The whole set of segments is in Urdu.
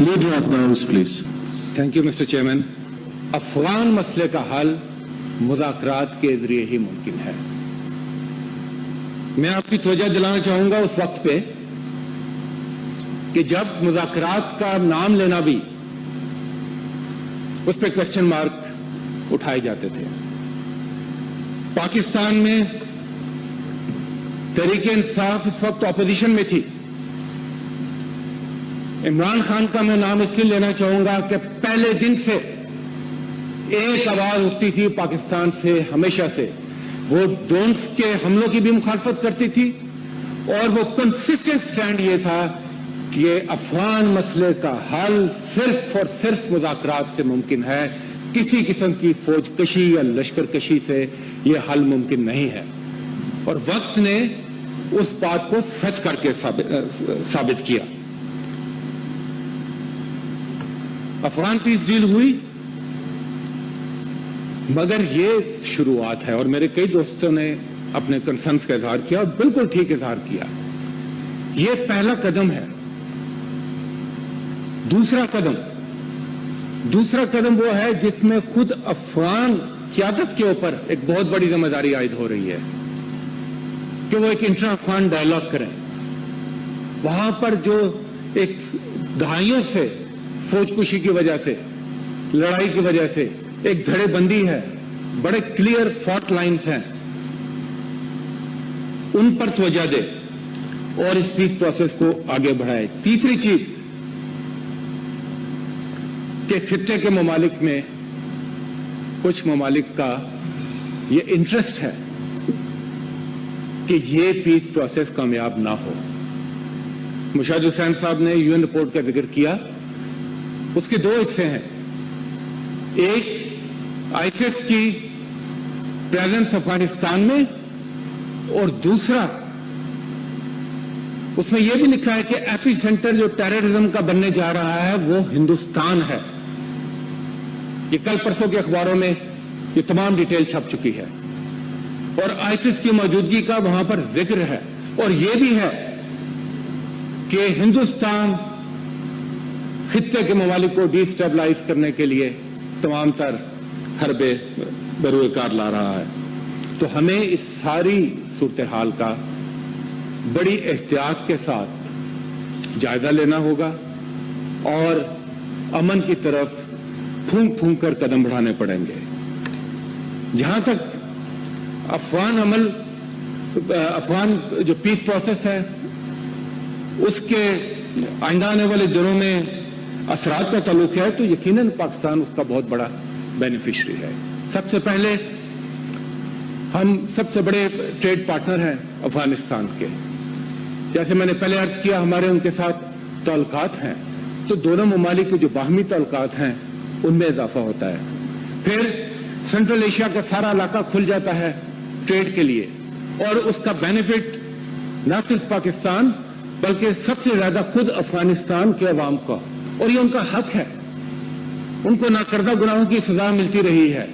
Leader of the House, please. Thank you, Mr. Chairman. Afghan مسئلے کا حل مذاکرات کے ذریعے ہی ممکن ہے. میں آپ کی توجہ دلانا چاہوں گا اس وقت پہ کہ جب مذاکرات کا نام لینا بھی اس پہ کوسچن مارک اٹھائے جاتے تھے. پاکستان میں تحریک انصاف اس وقت اپوزیشن میں تھی. عمران خان کا میں نام اس لیے لینا چاہوں گا کہ پہلے دن سے ایک آواز اٹھتی تھی پاکستان سے ہمیشہ سے. وہ ڈرونز کے حملوں کی بھی مخالفت کرتی تھی اور وہ کنسسٹنٹ سٹینڈ یہ تھا کہ افغان مسئلے کا حل صرف اور صرف مذاکرات سے ممکن ہے. کسی قسم کی فوج کشی یا لشکر کشی سے یہ حل ممکن نہیں ہے. اور وقت نے اس بات کو سچ کر کے ثابت کیا. افغان پیس ڈیل ہوئی مگر یہ شروعات ہے اور میرے کئی دوستوں نے اپنے کنسرنز کا اظہار کیا اور بالکل ٹھیک اظہار کیا. یہ پہلا قدم ہے. دوسرا قدم وہ ہے جس میں خود افغان قیادت کے اوپر ایک بہت بڑی ذمہ داری عائد ہو رہی ہے کہ وہ ایک انٹرا افغان ڈائلاگ کریں. وہاں پر جو ایک دہائیوں سے فوج کشی کی وجہ سے لڑائی کی وجہ سے ایک دھڑے بندی ہے, بڑے کلیئر فالٹ لائنز ہیں, ان پر توجہ دے اور اس پیس پروسیس کو آگے بڑھائے. تیسری چیز کہ خطے کے ممالک میں کچھ ممالک کا یہ انٹرسٹ ہے کہ یہ پیس پروسیس کامیاب نہ ہو. مشاہد حسین صاحب نے یو این رپورٹ کا ذکر کیا. اس کے دو حصے ہیں. ایک آئیسس کی پریزنس افغانستان میں اور دوسرا اس میں یہ بھی لکھا ہے کہ ایپی سینٹر جو ٹیررزم کا بننے جا رہا ہے وہ ہندوستان ہے. یہ کل پرسوں کے اخباروں میں یہ تمام ڈیٹیل چھپ چکی ہے اور آئیسس کی موجودگی کا وہاں پر ذکر ہے. اور یہ بھی ہے کہ ہندوستان خطے کے ممالک کو ڈی اسٹیبلائز کرنے کے لیے تمام تر حربے بروئے کار لا رہا ہے. تو ہمیں اس ساری صورتحال کا بڑی احتیاط کے ساتھ جائزہ لینا ہوگا اور امن کی طرف پھونک پھونک کر قدم بڑھانے پڑیں گے. جہاں تک افغان جو پیس پروسیس ہے اس کے آئندہ آنے والے دنوں میں اثرات کا تعلق ہے تو یقیناً پاکستان اس کا بہت بڑا بینیفیشری ہے. سب سے پہلے ہم سب سے بڑے ٹریڈ پارٹنر ہیں افغانستان کے. جیسے میں نے پہلے عرض کیا ہمارے ان کے ساتھ تعلقات ہیں تو دونوں ممالک کے جو باہمی تعلقات ہیں ان میں اضافہ ہوتا ہے. پھر سینٹرل ایشیا کا سارا علاقہ کھل جاتا ہے ٹریڈ کے لیے اور اس کا بینیفٹ نہ صرف پاکستان بلکہ سب سے زیادہ خود افغانستان کے عوام کا. اور یہ ان کا حق ہے. ان کو ناکردہ گناہوں کی سزا ملتی رہی ہے.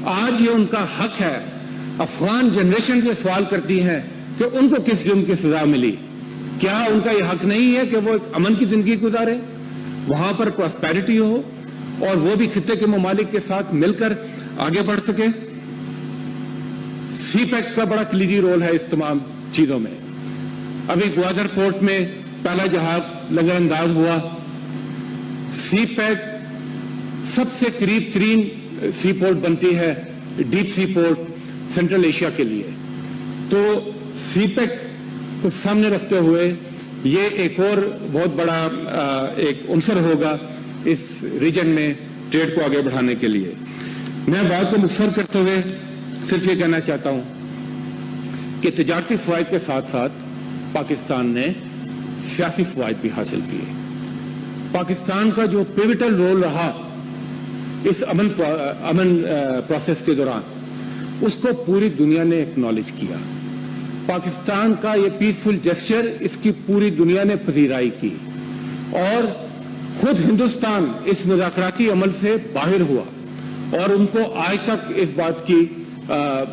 آج یہ ان کا حق ہے. افغان جنریشن یہ سوال کرتی ہیں کہ ان کو کس جرم کی سزا ملی. کیا ان کا یہ حق نہیں ہے کہ وہ ایک امن کی زندگی گزارے, وہاں پر پراسپیرٹی ہو اور وہ بھی خطے کے ممالک کے ساتھ مل کر آگے بڑھ سکے. سی پیک کا بڑا کلیدی رول ہے اس تمام چیزوں میں. ابھی گوادر پورٹ میں پہلا جہاز لنگر انداز ہوا. سی پیک سب سے قریب ترین سی پورٹ بنتی ہے deep sea port central Asia کے لیے. تو سی پیک کو سامنے رکھتے ہوئے یہ ایک اور بہت بڑا ایک عنصر ہوگا اس ریجن میں ٹریڈ کو آگے بڑھانے کے لیے. میں بات کو مختصر کرتے ہوئے صرف یہ کہنا چاہتا ہوں کہ تجارتی فوائد کے ساتھ ساتھ پاکستان نے سیاسی فوائد بھی حاصل کیے. پاکستان کا جو پیوٹل رول رہا اس امن پروسیس کے دوران اس کو پوری دنیا نے ایکنالج کیا. پاکستان کا یہ پیسفل جسچر اس کی پوری دنیا نے پذیرائی کی اور خود ہندوستان اس مذاکراتی عمل سے باہر ہوا اور ان کو آج تک اس بات کی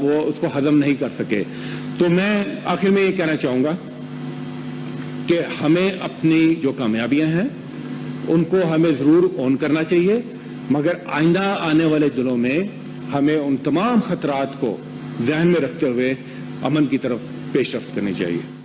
وہ اس کو ہضم نہیں کر سکے. تو میں آخر میں یہ کہنا چاہوں گا کہ ہمیں اپنی جو کامیابیاں ہیں ان کو ہمیں ضرور آن کرنا چاہیے، مگر آئندہ آنے والے دنوں میں ہمیں ان تمام خطرات کو ذہن میں رکھتے ہوئے امن کی طرف پیش رفت کرنی چاہیے۔